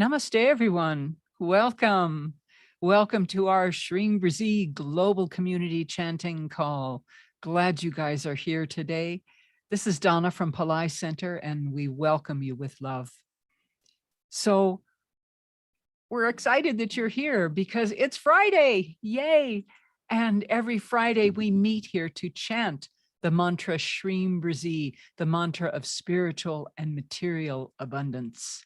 Namaste, everyone. Welcome. Welcome to our Shreem Brzee Global Community Chanting Call. Glad you guys are here today. This is Donna from Pillai Center, and we welcome you with love. So we're excited that you're here because it's Friday. Yay. And every Friday we meet here to chant the mantra Shreem Brzee, the mantra of spiritual and material abundance.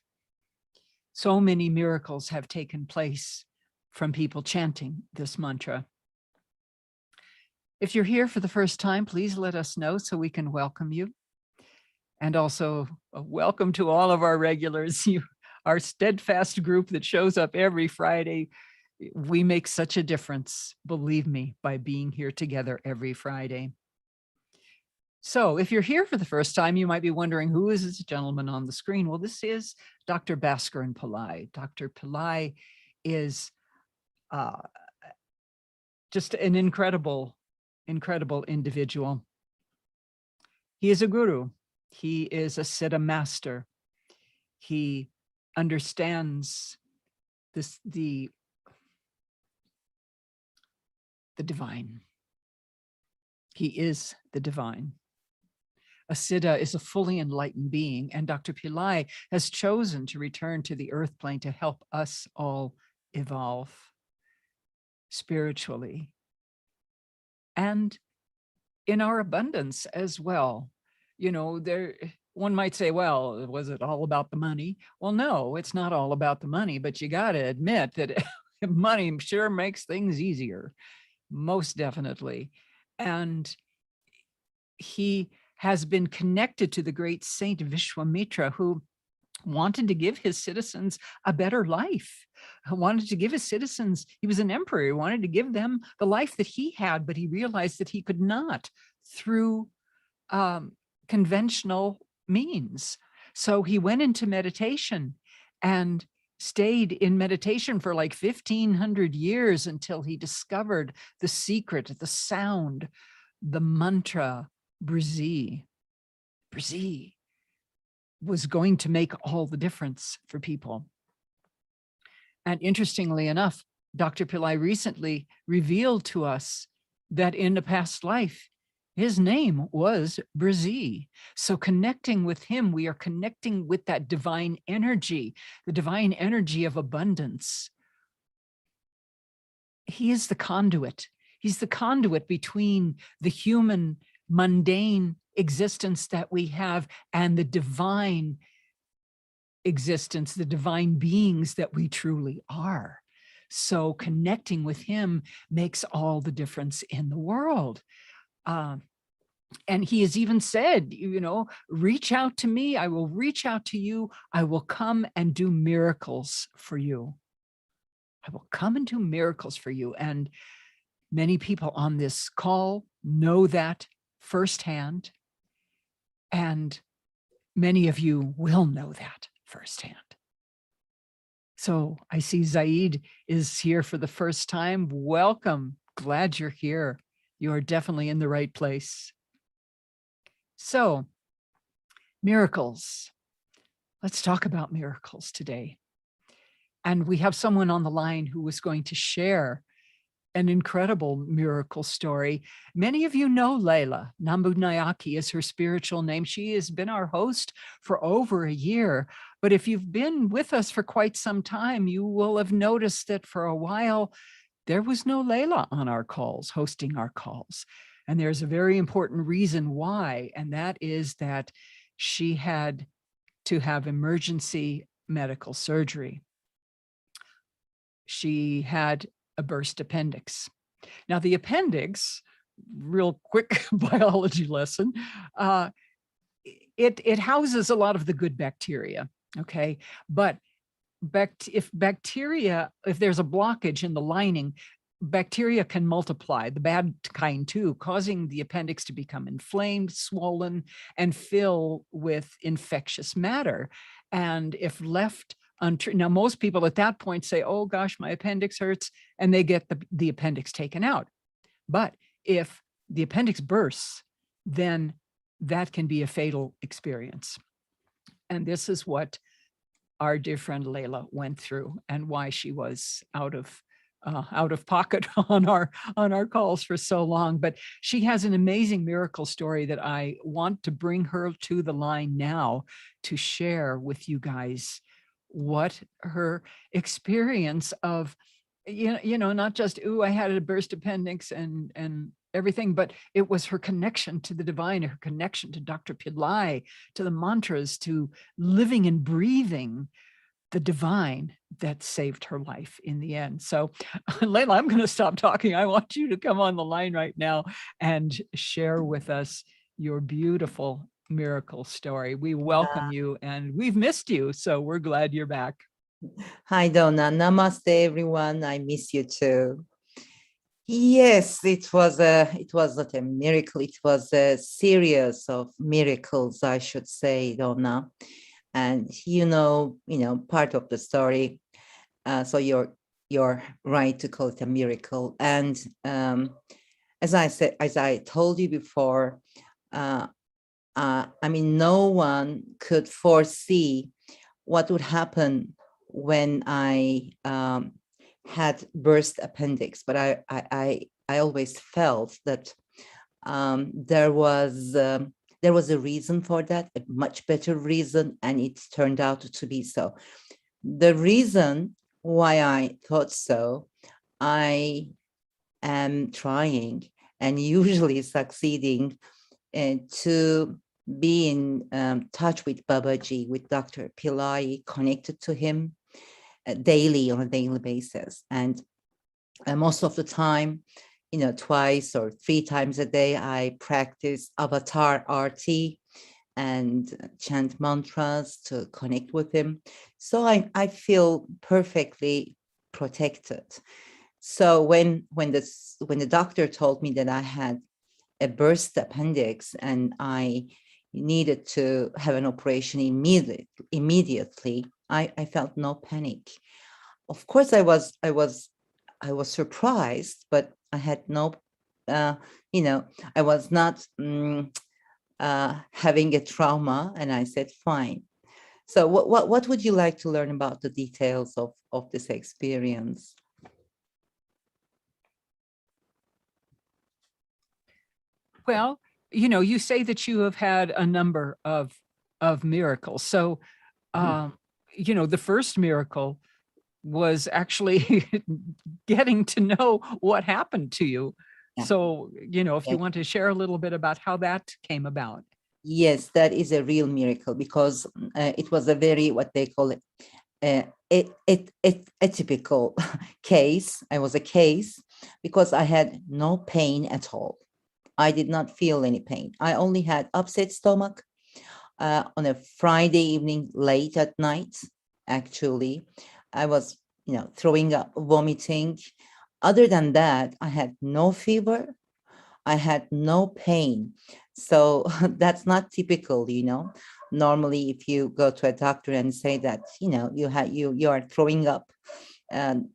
So many miracles have taken place from people chanting this mantra. If you're here for the first time, please let us know so we can welcome you. And also welcome to all of our regulars, our steadfast group that shows up every Friday. We make such a difference, believe me, by being here together every Friday. So if you're here for the first time, you might be wondering, who is this gentleman on the screen? Well, this is Dr. Bhaskaran Pillai. Dr. Pillai is just an incredible individual. He is a guru. He is a Siddha master. He understands this, the divine. He is the divine. A Siddha is a fully enlightened being, and Dr. Pillai has chosen to return to the earth plane to help us all evolve spiritually and in our abundance as well. You know, one might say, well, was it all about the money? Well, no, it's not all about the money, but you got to admit that money sure makes things easier, most definitely. And he has been connected to the great Saint Vishwamitra, who wanted to give his citizens a better life, wanted to give his citizens, he was an emperor, he wanted to give them the life that he had, but he realized that he could not through conventional means. So he went into meditation and stayed in meditation for like 1,500 years until he discovered the secret, the sound, the mantra, BRZEE. BRZEE was going to make all the difference for people. And interestingly enough, Dr. Pillai recently revealed to us that in a past life, his name was BRZEE. So connecting with him, we are connecting with that divine energy, the divine energy of abundance. He is the conduit. He's the conduit between the human, mundane existence that we have and the divine existence, the divine beings that we truly are. So connecting with him makes all the difference in the world. And he has even said, you know, reach out to me, I will reach out to you, I will come and do miracles for you. I will come and do miracles for you. And many people on this call know that firsthand. And many of you will know that firsthand. So I see Zaid is here for the first time. Welcome. Glad you're here. You are definitely in the right place. So, miracles. Let's talk about miracles today. And we have someone on the line who is going to share an incredible miracle story. Many of you know Laila. Nambu Nayaki is her spiritual name. She has been our host for over a year. But if you've been with us for quite some time, you will have noticed that for a while, there was no Laila on our calls, hosting our calls. And there's a very important reason why, and that is that she had to have emergency medical surgery. She had a burst appendix. Now the appendix, real quick biology lesson, it houses a lot of the good bacteria, okay? But if there's a blockage in the lining, bacteria can multiply, the bad kind too, causing the appendix to become inflamed, swollen, and fill with infectious matter. And if left untreated, now most people at that point say, oh gosh, my appendix hurts, and they get the appendix taken out. But if the appendix bursts, then that can be a fatal experience. And this is what our dear friend Laila went through and why she was out of pocket on our calls for so long. But she has an amazing miracle story that I want to bring her to the line now to share with you guys what her experience of, you know, not just, ooh, I had a burst appendix and everything, but it was her connection to the divine, her connection to Dr. Pillai, to the mantras, to living and breathing the divine that saved her life in the end. So Laila, I'm going to stop talking. I want you to come on the line right now and share with us your beautiful miracle story. We welcome you and we've missed you. So we're glad you're back. Hi, Donna. Namaste, everyone. I miss you too. Yes, it was not a miracle. It was a series of miracles, I should say, Donna. And you know, part of the story. So you're right to call it a miracle. And as I told you before, I mean, no one could foresee what would happen when I had burst appendix, but I always felt that there was a reason for that, a much better reason, and it turned out to be so. The reason why I thought so, I am trying and usually succeeding to be in touch with Babaji, with Dr. Pillai, connected to him daily, on a daily basis. And most of the time, twice or 3 times a day, I practice avatar RT and chant mantras to connect with him. So I feel perfectly protected. So when the doctor told me that I had a burst appendix and I needed to have an operation immediately, I felt no panic. Of course, I was surprised, but I had no, I was not having a trauma, and I said, fine. So what would you like to learn about the details of this experience? Well, you say that you have had a number of miracles. So, the first miracle was actually getting to know what happened to you. Yeah. So, if you want to share a little bit about how that came about. Yes, that is a real miracle, because it was a very, what they call it, atypical case. I was a case because I had no pain at all. I did not feel any pain. I only had upset stomach on a Friday evening, late at night. Actually, I was, throwing up, vomiting. Other than that, I had no fever. I had no pain. So that's not typical, Normally, if you go to a doctor and say that, you are throwing up,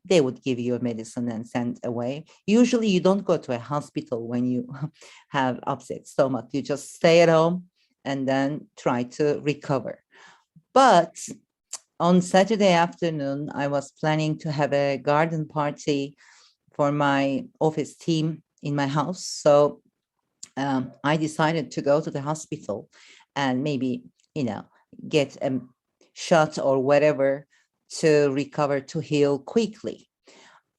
they would give you a medicine and send away. Usually you don't go to a hospital when you have upset stomach. You just stay at home and then try to recover. But on Saturday afternoon, I was planning to have a garden party for my office team in my house. So I decided to go to the hospital and maybe, get a shot or whatever to recover, to heal quickly.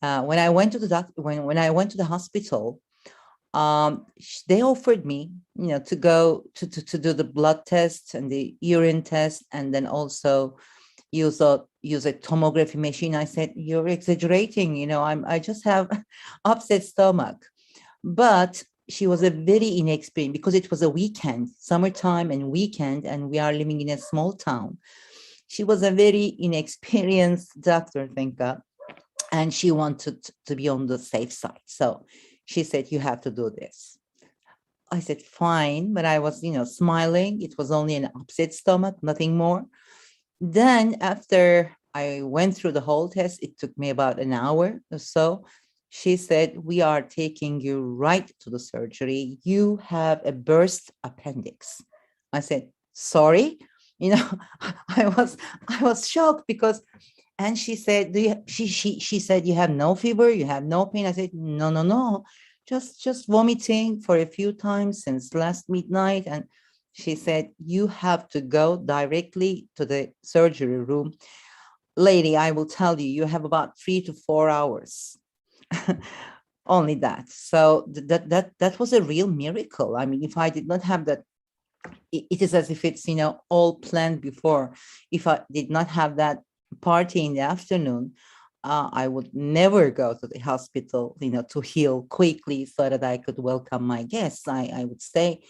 When I went to the doctor, when I went to the hospital, they offered me, to go to do the blood test and the urine test, and then also use a tomography machine. I said, you're exaggerating. I just have upset stomach. But she was a very inexperienced, because it was a weekend, summertime and weekend, and we are living in a small town. She was a very inexperienced doctor, thank God. And she wanted to be on the safe side. So she said, you have to do this. I said, fine. But I was, smiling. It was only an upset stomach, nothing more. Then after I went through the whole test, it took me about an hour or so. She said, we are taking you right to the surgery. You have a burst appendix. I said, sorry. I was shocked, because, and she said, she said, you have no fever, you have no pain. I said, no, just vomiting for a few times since last midnight. And she said, you have to go directly to the surgery room. Lady, I will tell you, you have about 3 to 4 hours. Only that. So that was a real miracle. I mean, if I did not have that, it is as if it's, all planned before. If I did not have that party in the afternoon, I would never go to the hospital, to heal quickly so that I could welcome my guests. I would stay,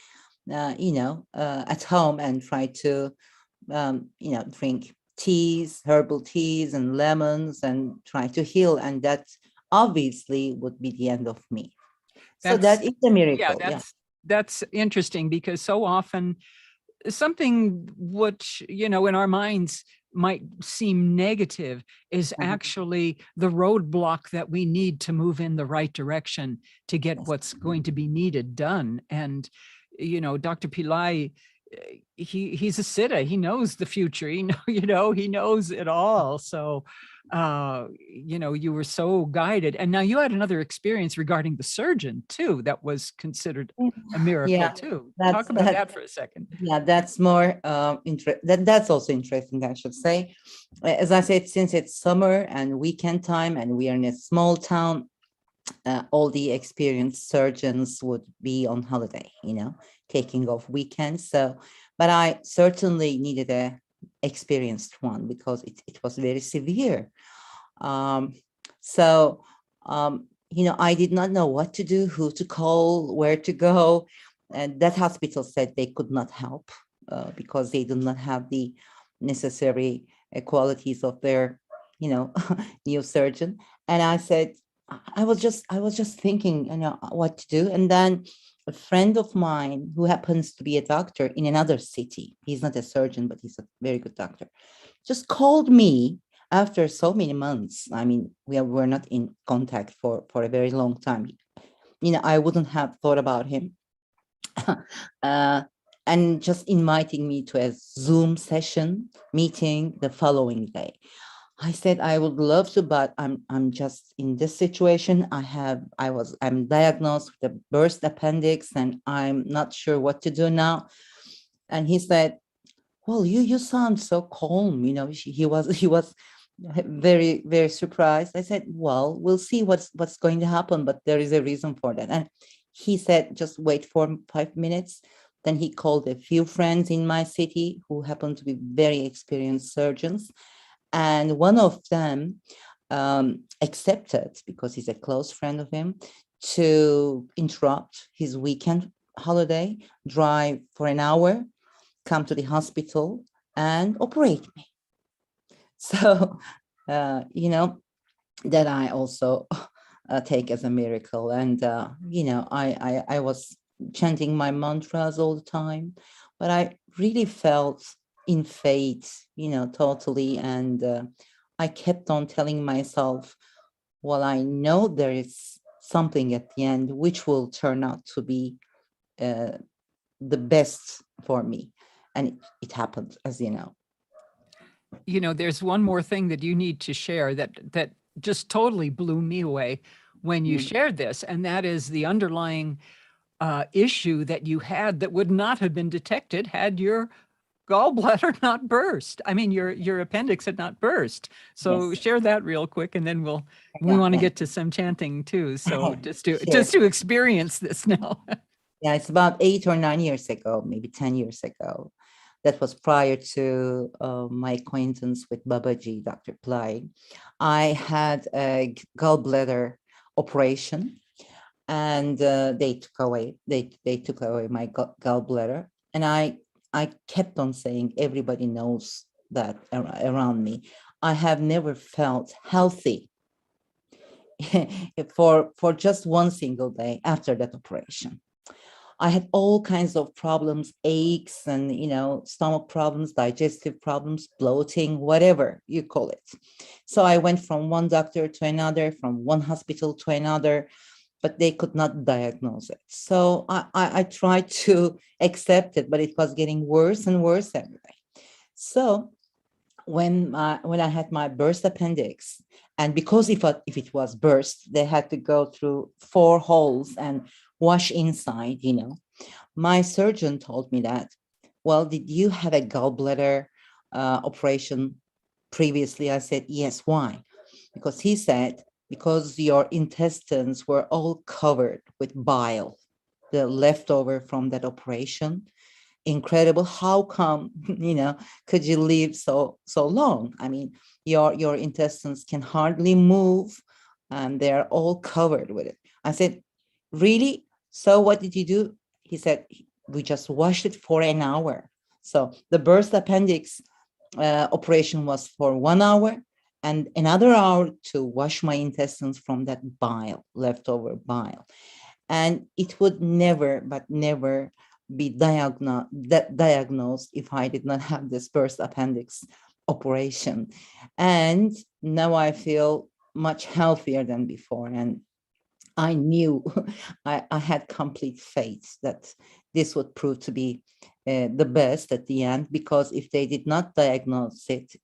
at home and try to, drink teas, herbal teas and lemons, and try to heal. And that obviously would be the end of me. So that is a miracle. Yeah, that's interesting, because so often something which, in our minds might seem negative is actually the roadblock that we need to move in the right direction to get what's going to be needed done. And, Dr. Pillai, he's a siddha. He knows the future. He he knows it all. So, you were so guided. And now you had another experience regarding the surgeon too, that was considered a miracle too. Talk about that for a second. Yeah, that's more that's also interesting, I should say. As I said, since it's summer and weekend time and we are in a small town, all the experienced surgeons would be on holiday, taking off weekends. So, but I certainly needed a experienced one because it was very severe. So, I did not know what to do, who to call, where to go. And that hospital said they could not help because they do not have the necessary qualities of their, new surgeon. And I said, I was just thinking, what to do. And then a friend of mine who happens to be a doctor in another city, he's not a surgeon, but he's a very good doctor, just called me after so many months. I mean, were not in contact for a very long time. I wouldn't have thought about him. And just inviting me to a Zoom session meeting the following day. I said I would love to, but I'm just in this situation. I'm diagnosed with a burst appendix, and I'm not sure what to do now. And he said, "Well, you sound so calm." He was very, very surprised. I said, "Well, we'll see what's going to happen, but there is a reason for that." And he said, "Just wait for 5 minutes." Then he called a few friends in my city who happened to be very experienced surgeons. And one of them accepted, because he's a close friend of him, to interrupt his weekend holiday, drive for an hour, come to the hospital and operate me. So, that I also take as a miracle. And, I was chanting my mantras all the time, but I really felt in faith, totally. And I kept on telling myself, well, I know there is something at the end which will turn out to be the best for me. And it happened, as you know. There's one more thing that you need to share that just totally blew me away when you shared this, and that is the underlying issue that you had that would not have been detected had your gallbladder not burst. I mean, your appendix had not burst. So share that real quick, and then we want to get to some chanting too. So just to experience this now. Yeah, it's about 8 or 9 years ago, maybe 10 years ago. That was prior to my acquaintance with Babaji, Dr. Pillai. I had a gallbladder operation, and they took away my gallbladder, and I kept on saying, everybody knows that around me, I have never felt healthy for just one single day after that operation. I had all kinds of problems, aches and, stomach problems, digestive problems, bloating, whatever you call it. So I went from one doctor to another, from one hospital to another, but they could not diagnose it. So I tried to accept it, but it was getting worse and worse every day. So when I had my burst appendix, and because if it was burst, they had to go through 4 holes and wash inside, my surgeon told me that, well, did you have a gallbladder operation previously? I said, yes. Why? Because he said, because your intestines were all covered with bile, the leftover from that operation. Incredible. How come, could you live so long? I mean, your intestines can hardly move and they're all covered with it. I said, really? So what did you do? He said, we just washed it for an hour. So the burst appendix operation was for 1 hour, and another hour to wash my intestines from that bile, leftover bile. And it would never be diagnosed if I did not have this burst appendix operation. And now I feel much healthier than before. And I knew I had complete faith that this would prove to be the best at the end, because if they did not diagnose it,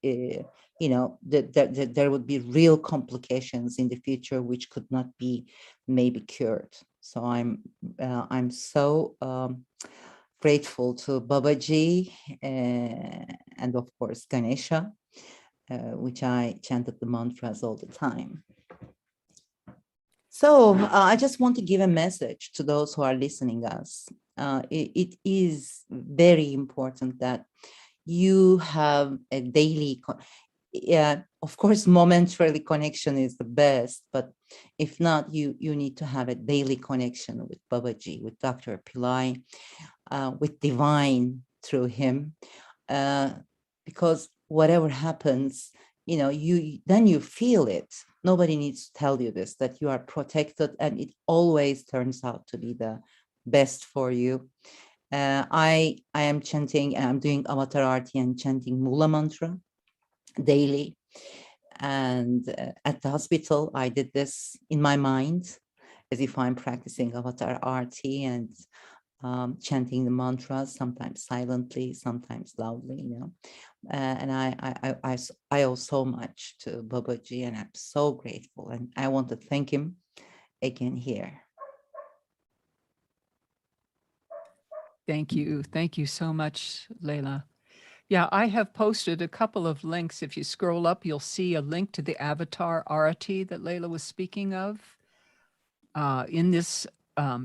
there would be real complications in the future which could not be maybe cured. So I'm so grateful to Babaji and of course Ganesha, which I chanted the mantras all the time. So I just want to give a message to those who are listening us. It is very important that you have a daily, of course, momentarily connection is the best, but if not, you need to have a daily connection with Babaji, with Dr. Pillai, with divine through him, because whatever happens, then you feel it. Nobody needs to tell you this, that you are protected, and it always turns out to be the best for you. I am chanting, I'm doing avatar arti and chanting Mula mantra daily. And at the hospital, I did this in my mind, as if I'm practicing avatar arti and chanting the mantras, sometimes silently, sometimes loudly, and I owe so much to Babaji, and I'm so grateful, and I want to thank him again here. Thank you. Thank you so much, Laila. Yeah, I have posted a couple of links. If you scroll up, you'll see a link to the avatar arati that Laila was speaking of. In this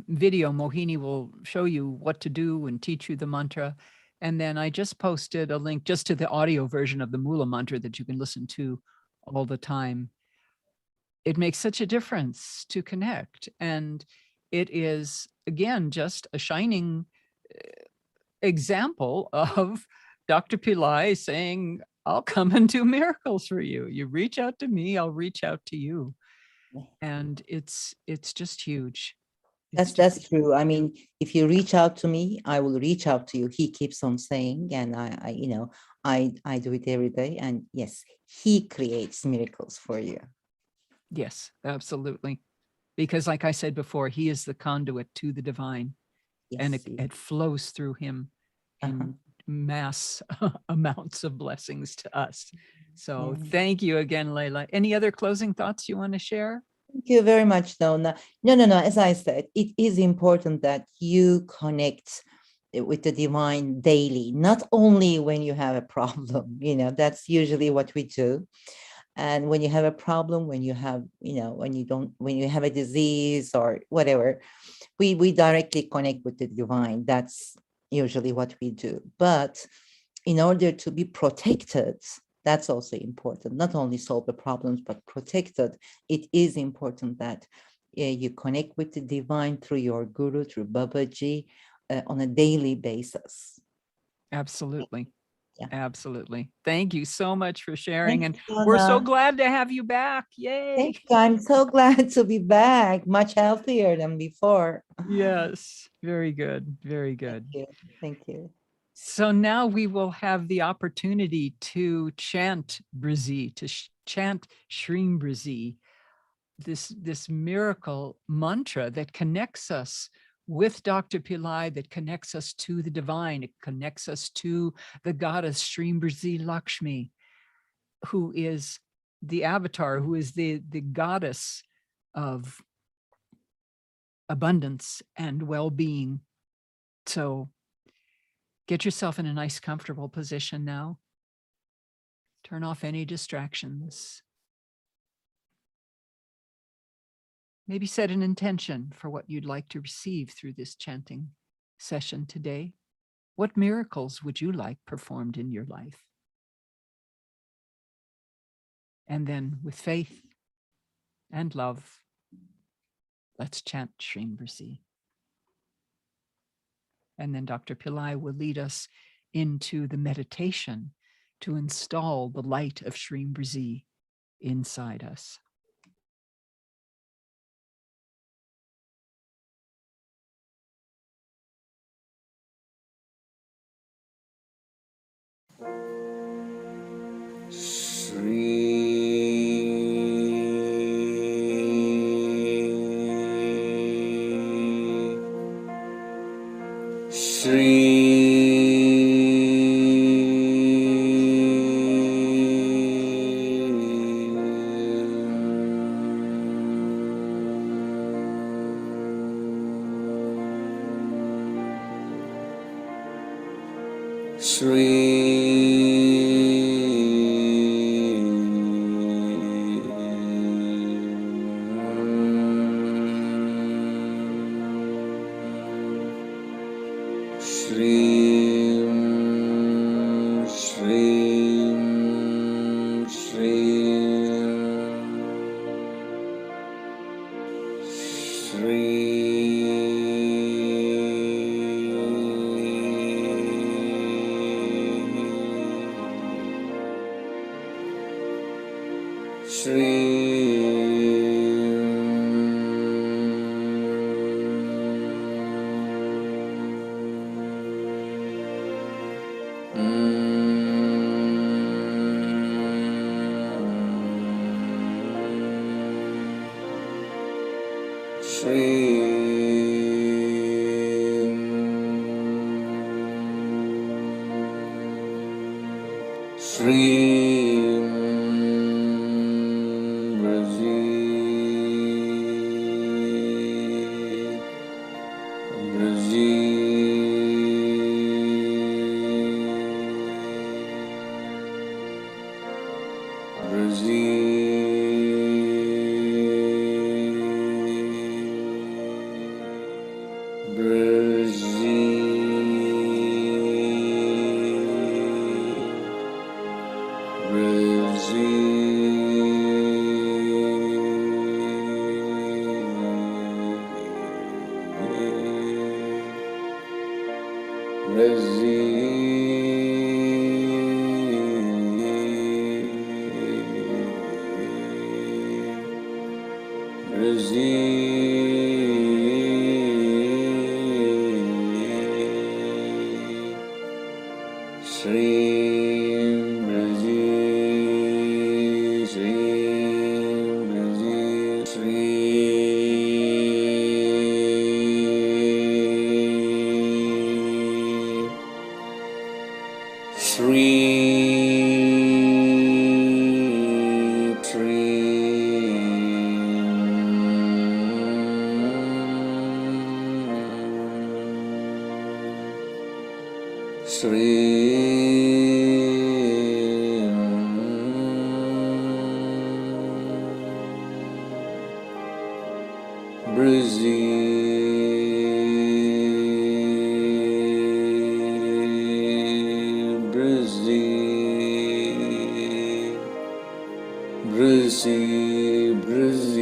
video, Mohini will show you what to do and teach you the mantra. And then I just posted a link just to the audio version of the Mula mantra that you can listen to all the time. It makes such a difference to connect. And it is, again, just a shining example of Dr. Pillai saying, I'll come and do miracles for you. You reach out to me, I'll reach out to you. And it's just huge. That's true. I mean, if you reach out to me, I will reach out to you. He keeps on saying, and I do it every day. And yes, he creates miracles for you. Yes, absolutely. Because like I said before, he is the conduit to the divine. Yes, and it flows through him in mass amounts of blessings to us. So thank you again, Laila. Any other closing thoughts you want to share? Thank you very much, Nona. No. As I said, it is important that you connect with the divine daily, not only when you have a problem. That's usually what we do. And when you have a problem, when you have, when you have a disease or whatever, we directly connect with the divine. That's usually what we do. But in order to be protected, that's also important. Not only solve the problems, but protected. It is important that you connect with the divine through your guru, through Babaji, on a daily basis. Absolutely. Yeah. Absolutely. Thank you so much for sharing. Thanks, and we're so glad to have you back. Yay. Thank you. I'm so glad to be back, much healthier than before. Yes, very good. Very good. Thank you. So now we will have the opportunity to chant BRZEE, to chant Shreem Brzee, this miracle mantra that connects us with Dr. Pillai, that connects us to the divine. It connects us to the goddess Shreem Brzee Lakshmi, who is the avatar, who is the goddess of abundance and well-being. So get yourself in a nice, comfortable position now. Turn off any distractions. Maybe set an intention for what you'd like to receive through this chanting session today. What miracles would you like performed in your life? And then with faith and love, let's chant Shreem Brzee. And then Dr. Pillai will lead us into the meditation to install the light of Shreem Brzee inside us. BRZEE, BRZEE, BRZEE, BRZEE, BRZEE, BRZEE,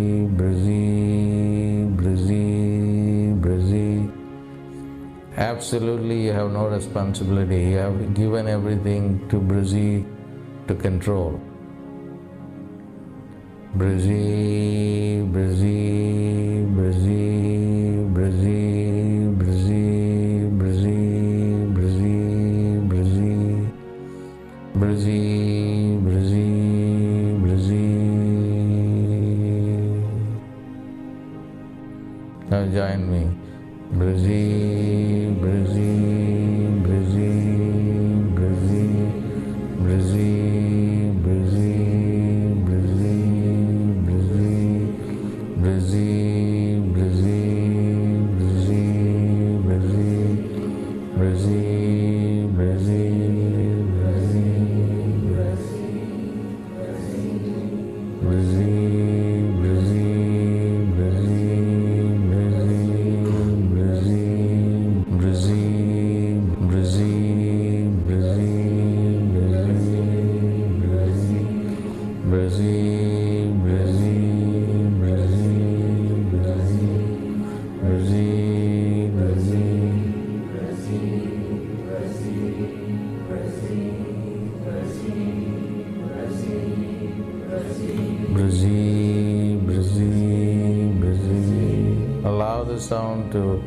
absolutely you have no responsibility. You have given everything to BRZEE to control. BRZEE, BRZEE, BRZEE, BRZEE, BRZEE, BRZEE, BRZEE, BRZEE, BRZEE, BRZEE, BRZEE. Now join me. BRZEE, BRZEE, BRZEE, BRZEE, BRZEE, BRZEE, BRZEE, BRZEE, BRZEE, BRZEE, BRZEE, BRZEE, BRZEE, BRZEE, BRZEE, BRZEE, BRZEE, BRZEE. Allow the sound to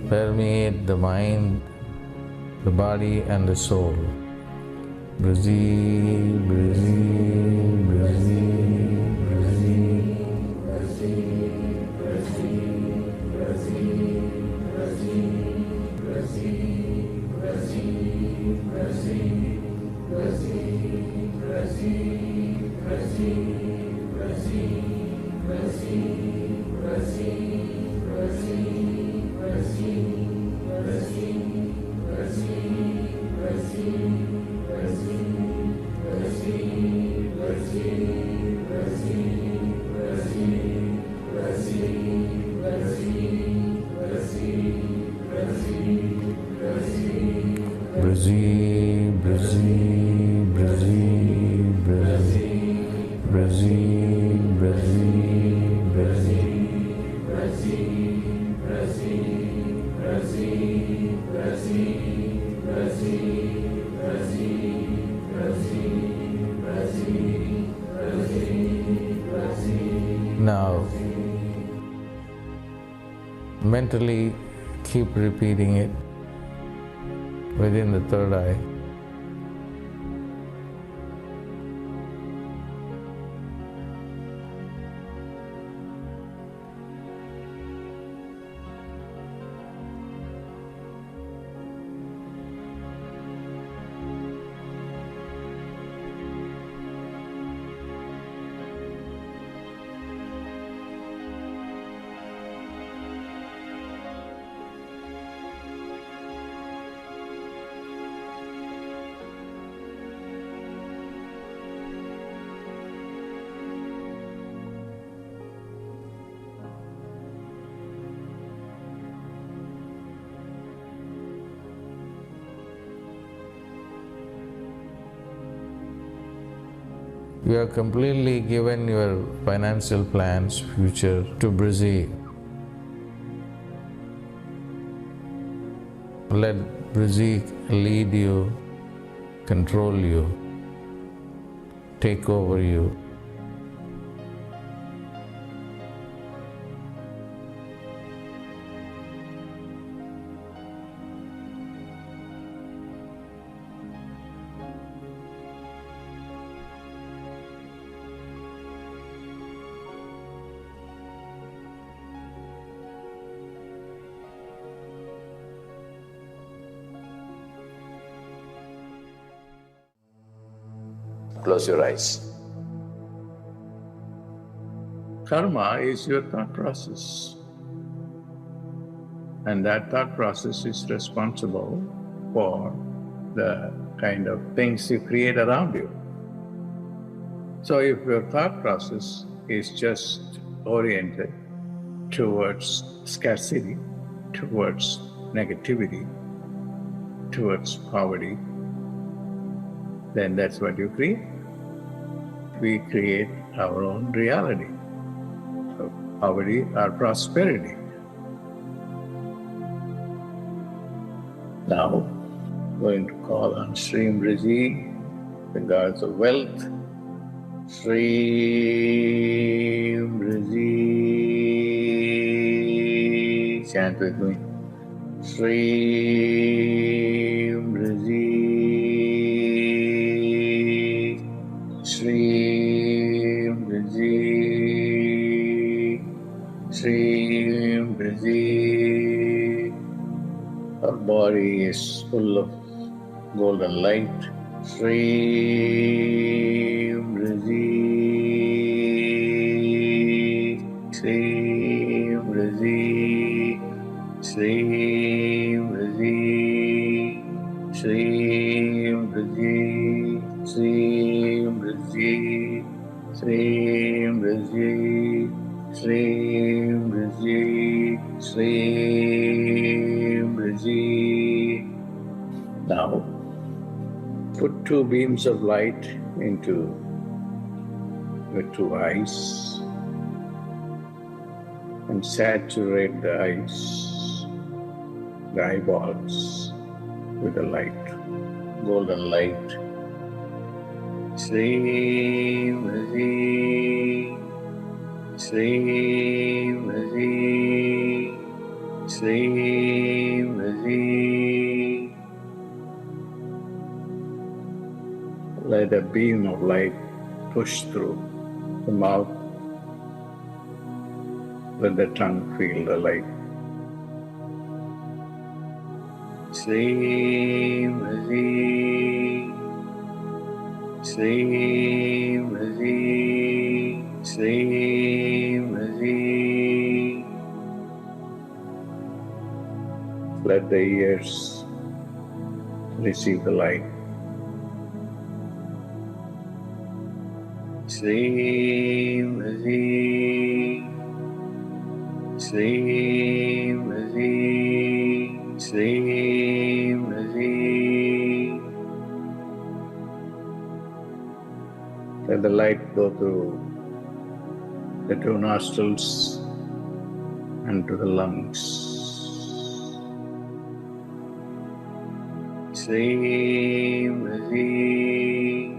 permeate the mind, the body and the soul. BRZEE, BRZEE, BRZEE, BRZEE. BRZEE, BRZEE, BRZEE, BRZEE, BRZEE, BRZEE, BRZEE. Now, mentally keep repeating it within the third eye. You have completely given your financial plans, future to BRZEE. Let BRZEE lead you, control you, take over you. Close your eyes. Karma is your thought process. And that thought process is responsible for the kind of things you create around you. So if your thought process is just oriented towards scarcity, towards negativity, towards poverty, then that's what you create. We create our own reality of poverty or prosperity. Now, going to call on Shreem Brzee, the goddess of wealth. Shreem Brzee. Chant with me. Shreem Brzee. Shreem Brzee. Shreem Brzee. Our body is full of golden light. Shreem Brzee. Shreem Brzee. Shreem Brzee. Shreem Brzee. Shreem Brzee. Shreem Brzee. Shreem Brzee. Shreem Brzee. Now, put two beams of light into the two eyes and saturate the eyes, the eyeballs, with the light, golden light. Shreem Brzee. Shreem Brzee. Shreem Brzee. Let a beam of light push through the mouth. Let the tongue feel the light. Shreem Brzee. Shreem Brzee. Shreem Brzee. Let the ears receive the light. Shreem Brzee. Shreem Brzee. Shreem Brzee. Let the light go through the two nostrils and to the lungs. Shreem Brzee.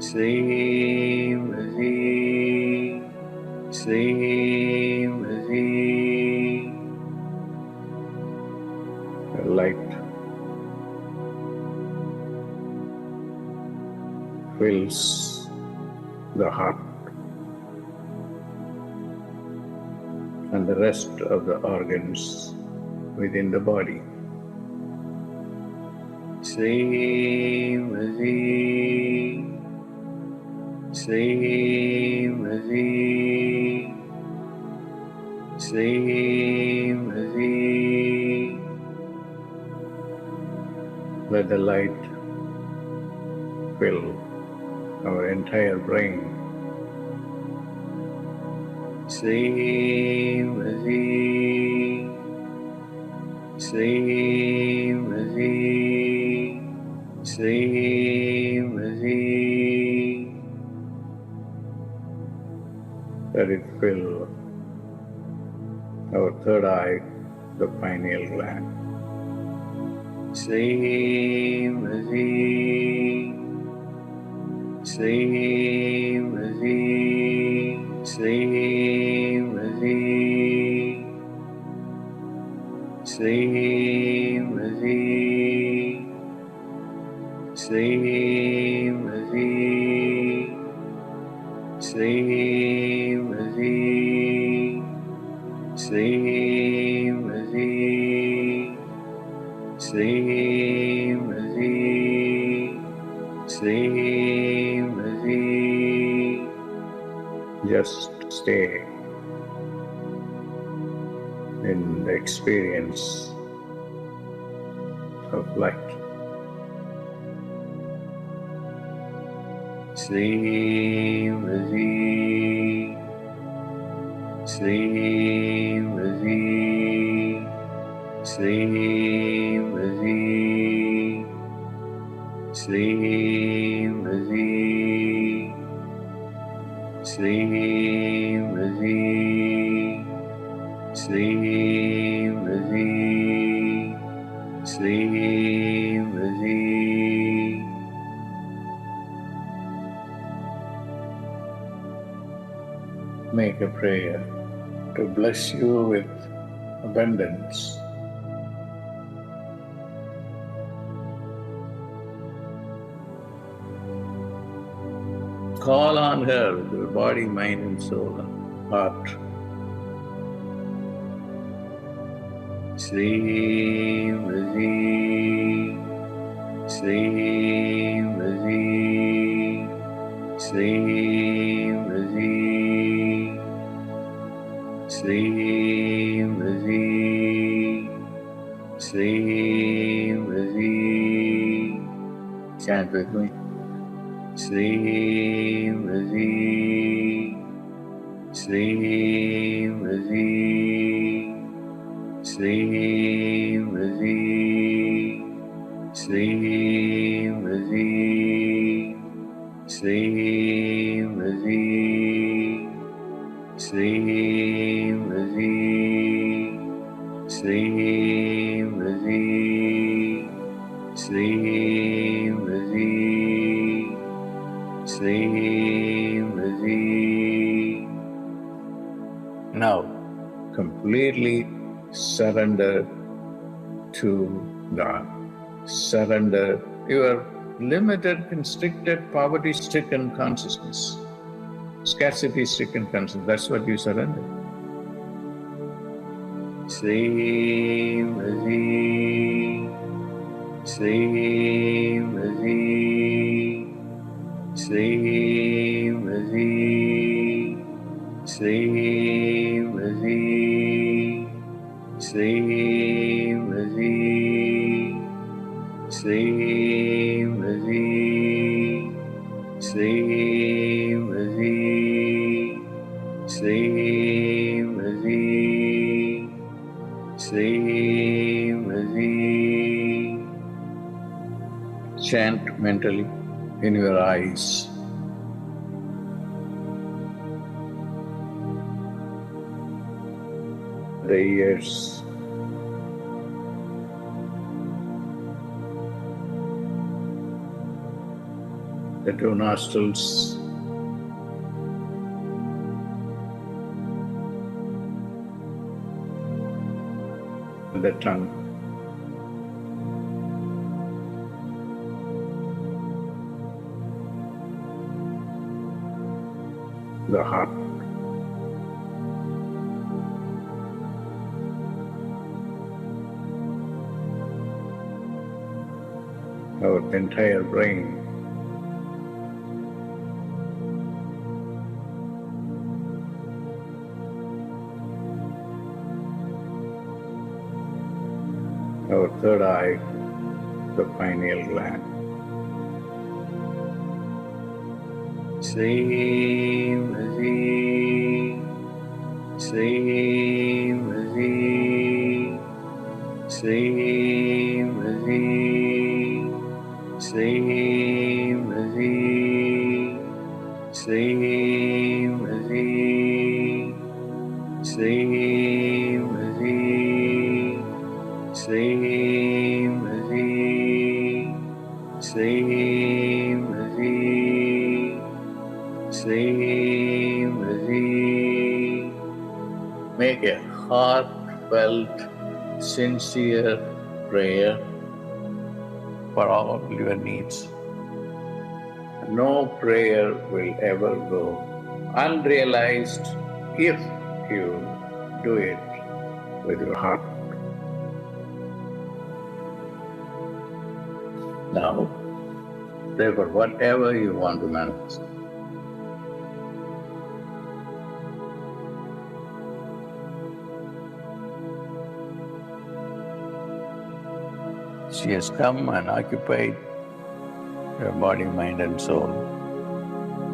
Shreem Brzee. Shreem Brzee. The light fills the heart and the rest of the organs within the body. Shreem Brzee. Shreem Brzee. Shreem Brzee. Let the light fill our entire brain. Shreem Brzee. Shreem Brzee. Shreem Brzee. Let it fill our third eye, the pineal gland. Shreem Brzee. Shreem Brzee. Shreem Brzee. Shreem Brzee. Shreem Brzee. Shreem Brzee. Shreem Brzee. Shreem Brzee. Shreem Brzee. Just stay in the experience of light. Shreem Brzee. Shreem Brzee. Shreem Brzee. Shreem Brzee. Shreem Brzee. Shreem Brzee. make a prayer to bless you with abundance. Call on her with your body, mind and soul and heart. Shreem Brzee, Shreem Brzee, Shreem Brzee, Shreem Brzee, Shreem Brzee. Chant with me. Shreem Brzee, Shreem Brzee, Shreem Brzee, Shreem Brzee, Shreem Brzee, Shreem Brzee, Shreem Brzee, Shreem Brzee, Shreem Brzee. Now, completely surrender to God. Surrender your limited, constricted, poverty-stricken consciousness, scarcity-stricken consciousness. That's what you surrender. Shreem Brzee, Shreem Brzee, Shreem Brzee, Shreem Brzee, Shreem Brzee, Shreem Brzee, Shreem Brzee, Shreem Brzee, Shreem Brzee. Chant mentally in your eyes. The ears. The two nostrils. The tongue. The heart. Our entire brain. Our third eye, the pineal gland. Shreem Brzee, Shreem Brzee, Shreem Brzee, Shreem Brzee, Shreem Brzee, Shreem Brzee, Shreem Brzee, Shreem Brzee, Shreem Brzee. Make a heartfelt, sincere prayer for all your needs. No prayer will ever go unrealized if you do it with your heart. Now, pray for whatever you want to manifest. She has come and occupied your body, mind and soul.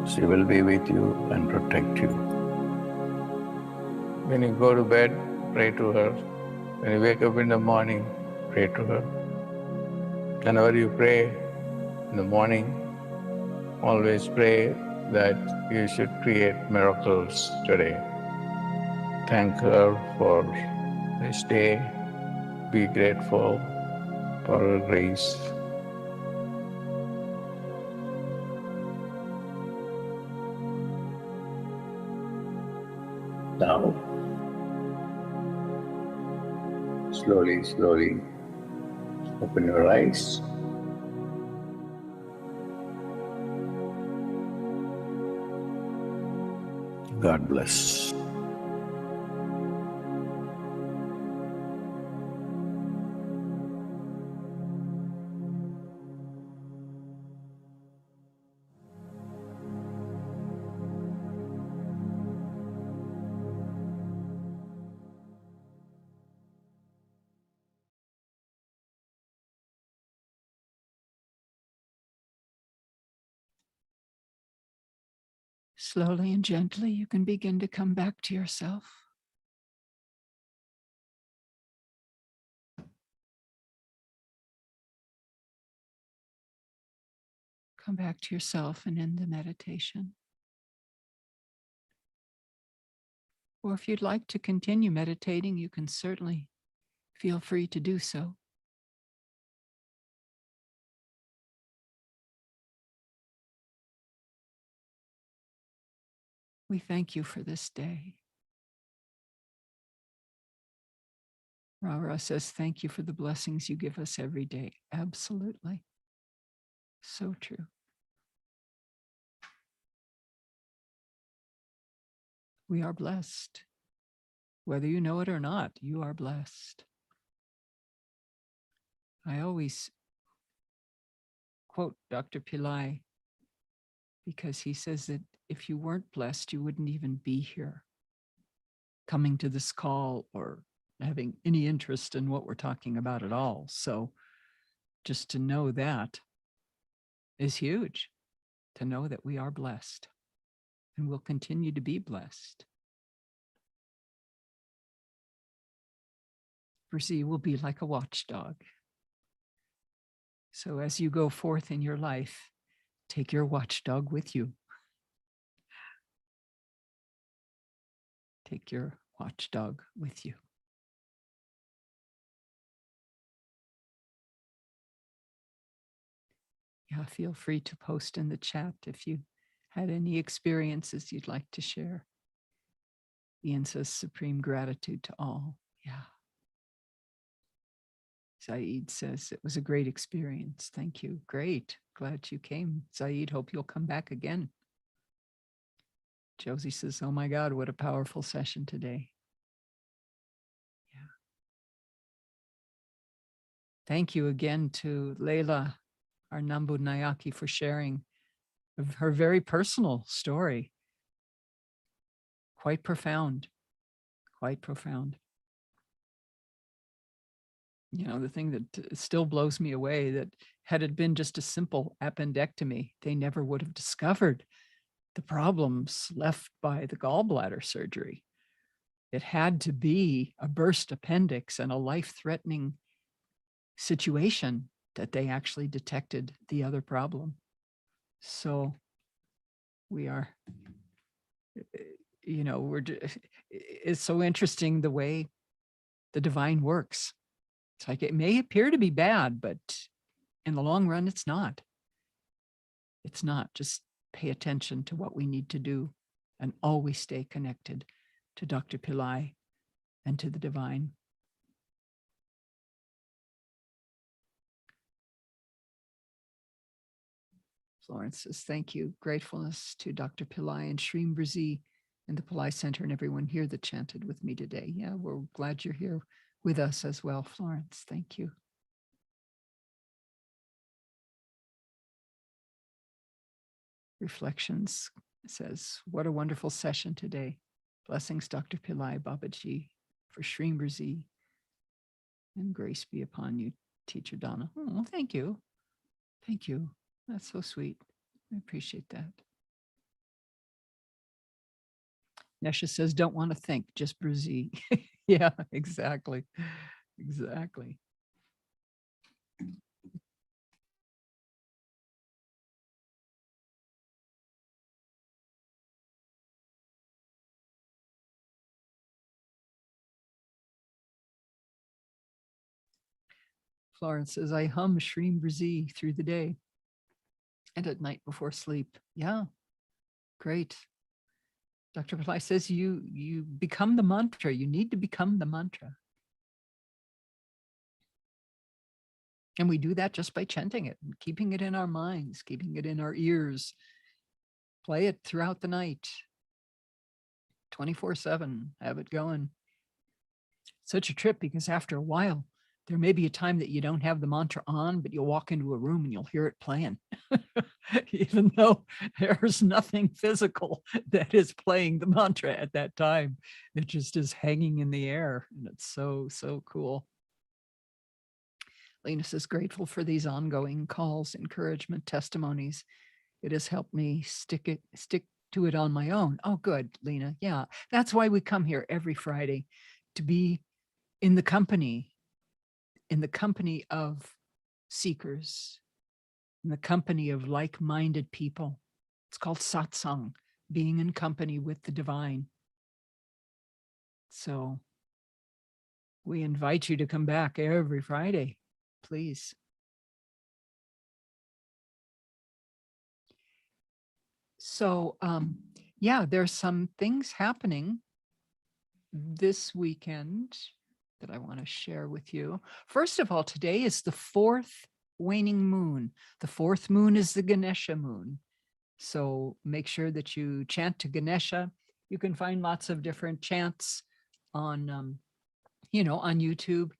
She will be with you and protect you. When you go to bed, pray to her. When you wake up in the morning, pray to her. Whenever you pray in the morning, always pray that you should create miracles today. Thank her for this day. Be grateful for her grace. Now, slowly, slowly open your eyes. God bless. Slowly and gently, you can begin to come back to yourself. Come back to yourself and end the meditation. Or if you'd like to continue meditating, you can certainly feel free to do so. We thank you for this day. Rara says, thank you for the blessings you give us every day. Absolutely. So true. We are blessed. Whether you know it or not, you are blessed. I always quote Dr. Pillai because he says that if you weren't blessed, you wouldn't even be here coming to this call or having any interest in what we're talking about at all. So just to know that is huge, to know that we are blessed and will continue to be blessed. BRZEE will be like a watchdog. So as you go forth in your life, take your watchdog with you. Take your watchdog with you. Yeah, feel free to post in the chat if you had any experiences you'd like to share. Ian says, supreme gratitude to all. Yeah. Zaid says, it was a great experience. Thank you. Great. Glad you came. Zaid, hope you'll come back again. Josie says, oh my God, what a powerful session today. Yeah. Thank you again to Laila, our Nambu Nayaki, for sharing her very personal story. Quite profound, quite profound. You know, the thing that still blows me away, that had it been just a simple appendectomy, they never would have discovered the problems left by the gallbladder surgery. It had to be a burst appendix and a life-threatening situation that they actually detected the other problem. So we are, you know, it's so interesting the way the divine works. It's like, it may appear to be bad, but in the long run, it's not. It's not. Just pay attention to what we need to do and always stay connected to Dr. Pillai and to the divine. Florence says, thank you. Gratefulness to Dr. Pillai and Shreem Brzee and the Pillai Center and everyone here that chanted with me today. Yeah, we're glad you're here with us as well, Florence. Thank you. Reflections says, what a wonderful session today. Blessings, Dr. Pillai, Babaji, for Shreem Brzee, and grace be upon you, Teacher Donna. Oh, thank you. Thank you. That's so sweet. I appreciate that. Nesha says, don't want to think, just Brzee. Yeah, exactly. Exactly. Florence says, I hum Shreem Brzee through the day and at night before sleep. Yeah, great. Dr. Pillai says you become the mantra. You need to become the mantra. And we do that just by chanting it, and keeping it in our minds, keeping it in our ears. Play it throughout the night, 24/7, have it going. Such a trip, because after a while, there may be a time that you don't have the mantra on, but you'll walk into a room and you'll hear it playing, even though there's nothing physical that is playing the mantra at that time. It just is hanging in the air, and it's so, so cool. Lena says, grateful for these ongoing calls, encouragement, testimonies. It has helped me stick to it on my own. Oh, good, Lena. Yeah, that's why we come here every Friday, to be in the company of seekers, in the company of like-minded people. It's called satsang, being in company with the divine. So we invite you to come back every Friday, please. So yeah, there's some things happening this weekend that I want to share with you. First of all, today is the 4th waning moon. The 4th moon is the Ganesha moon. So make sure that you chant to Ganesha. You can find lots of different chants on, on YouTube.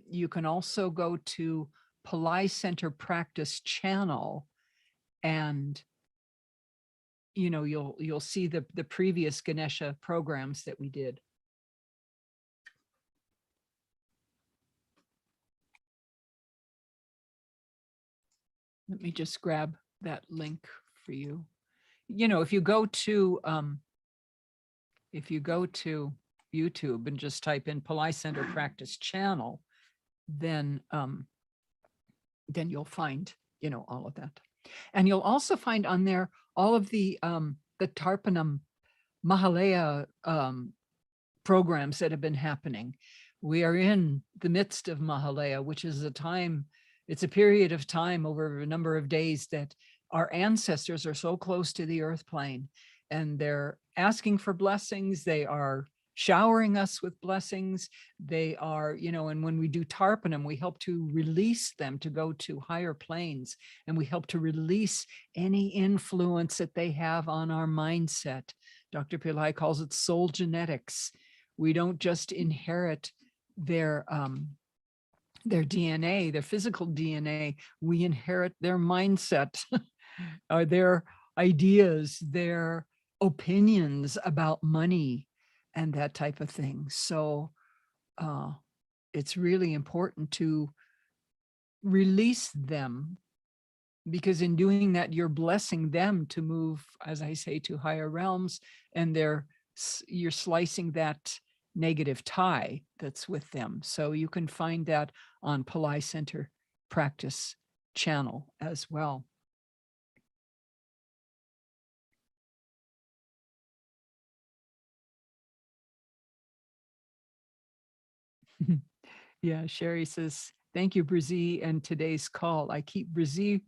You can also go to Pillai Center Practice channel, and you'll see the previous Ganesha programs that we did. Let me just grab that link for you. If you go to YouTube and just type in Pillai Center Practice channel, then you'll find, all of that. And you'll also find on there all of the Tarpanam Mahalaya programs that have been happening. We are in the midst of Mahalaya, which is it's a period of time over a number of days that our ancestors are so close to the earth plane, and they're asking for blessings. They are showering us with blessings. They are, and when we do Tarpanam, we help to release them to go to higher planes, and we help to release any influence that they have on our mindset. Dr. Pillai calls it soul genetics. We don't just inherit their DNA, their physical DNA, we inherit their mindset, or their ideas, their opinions about money, and that type of thing. So it's really important to release them, because in doing that, you're blessing them to move, as I say, to higher realms, and you're slicing that negative tie that's with them. So you can find that on Pillai Center Practice channel as well. Yeah, Sherry says, thank you, BRZEE, and today's call. I keep BRZEE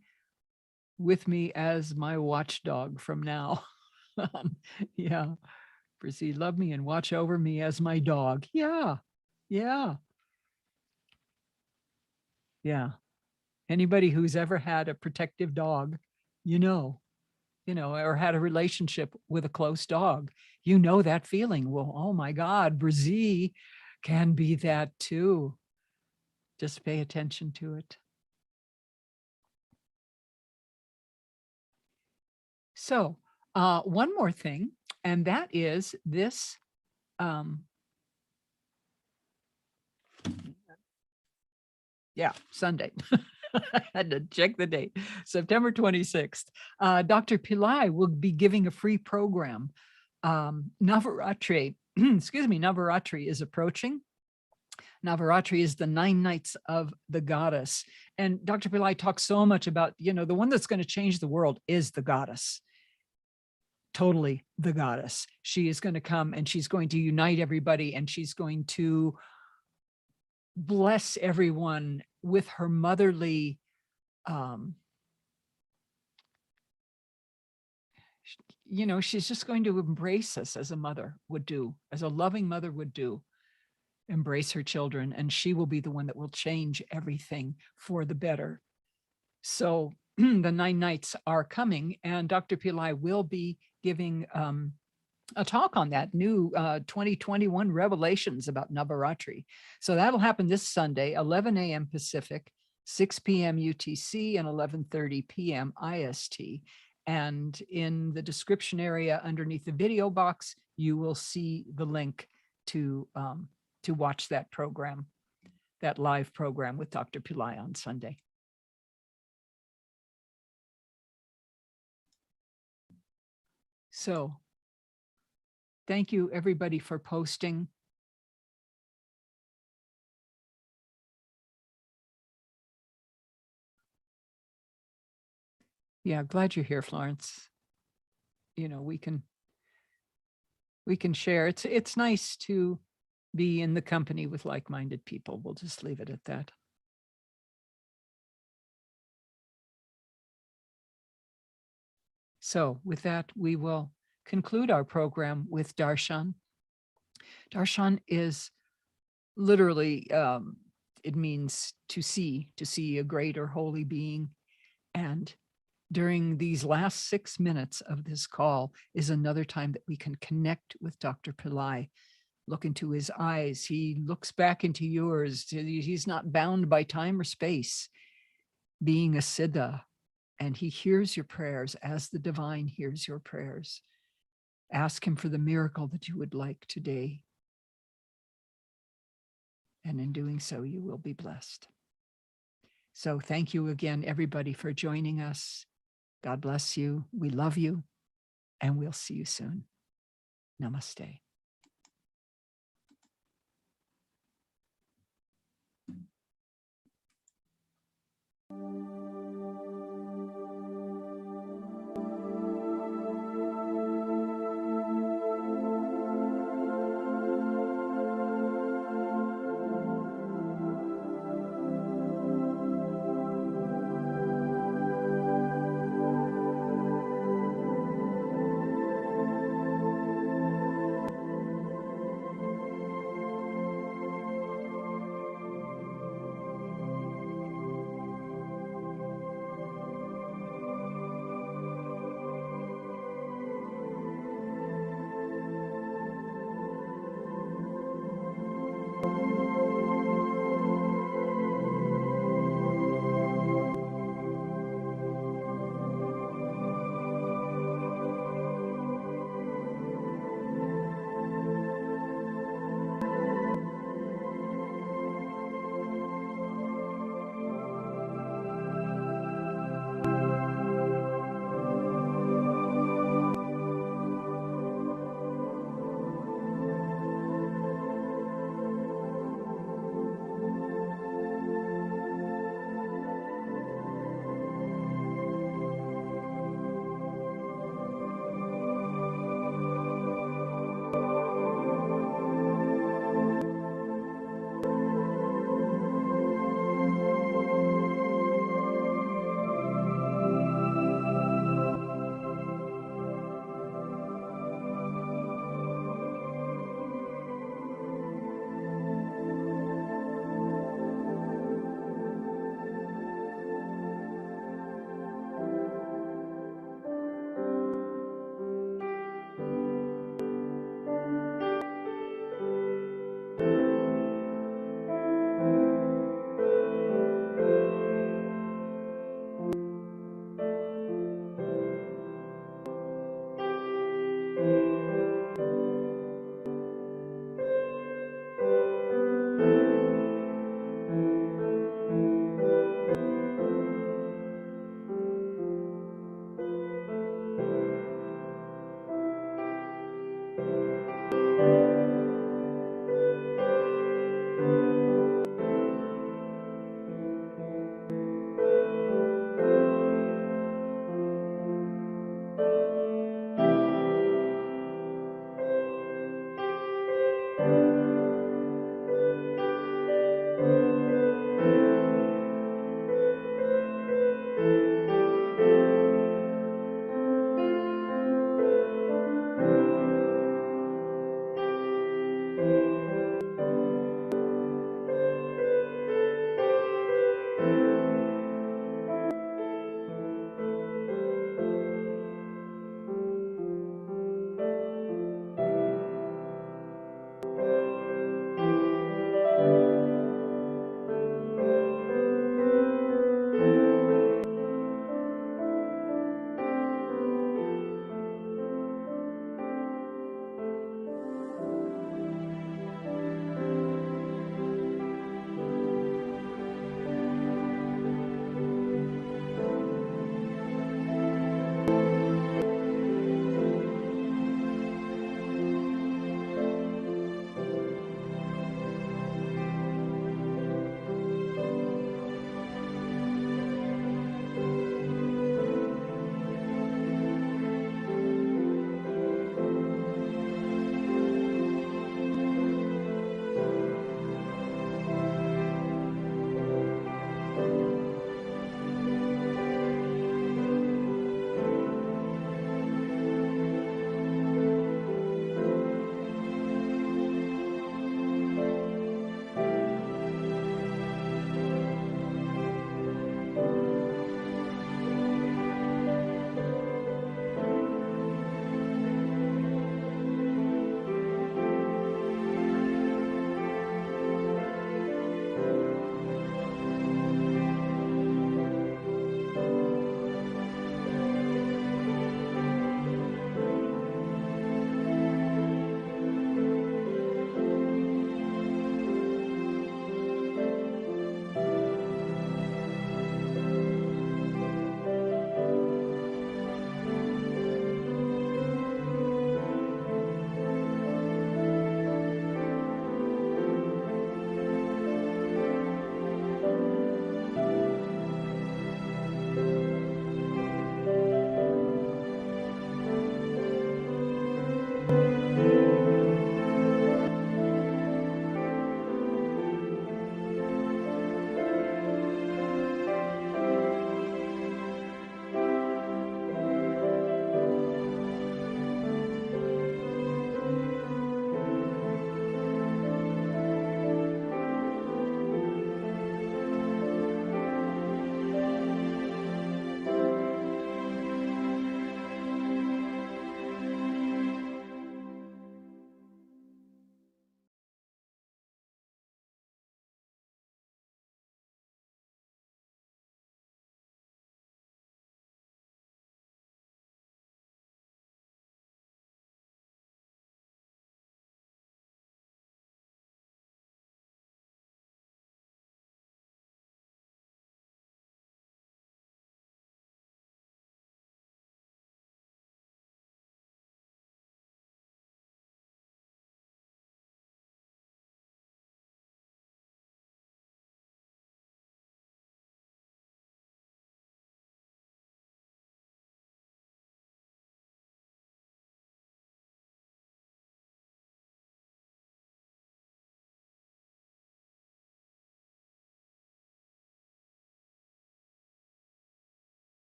with me as my watchdog from now. Yeah, BRZEE, love me and watch over me as my dog. Yeah, yeah. Yeah. Anybody who's ever had a protective dog, or had a relationship with a close dog, that feeling. Well, oh my God, BRZEE can be that too. Just pay attention to it. So one more thing, and that is this. Yeah, Sunday. I had to check the date. September 26th. Dr. Pillai will be giving a free program. Navaratri, excuse me, Navaratri is approaching. Navaratri is the 9 nights of the goddess. And Dr. Pillai talks so much about, the one that's going to change the world is the goddess. Totally the goddess. She is going to come and she's going to unite everybody, and she's going to bless everyone with her motherly you know, she's just going to embrace us as a mother would do, as a loving mother would do, embrace her children, and she will be the one that will change everything for the better. So the 9 nights are coming, and Dr. Pillai will be giving a talk on that new 2021 revelations about Navaratri. So that'll happen this Sunday, 11 a.m. Pacific, 6 p.m. UTC, and 11:30 p.m. IST. And in the description area underneath the video box, you will see the link to watch that program, that live program with Dr. Pillai on Sunday. So thank you everybody for posting. Yeah, glad you're here, Florence. You know, we can share. It's nice to be in the company with like-minded people. We'll just leave it at that. So with that, we will conclude our program with darshan. Darshan is literally, it means to see a great or holy being. And during these last 6 minutes of this call is another time that we can connect with Dr. Pillai. Look into his eyes. He looks back into yours. He's not bound by time or space, being a siddha, and he hears your prayers as the divine hears your prayers. Ask him for the miracle that you would like today. And in doing so, you will be blessed. So thank you again, everybody, for joining us. God bless you. We love you, and we'll see you soon. Namaste.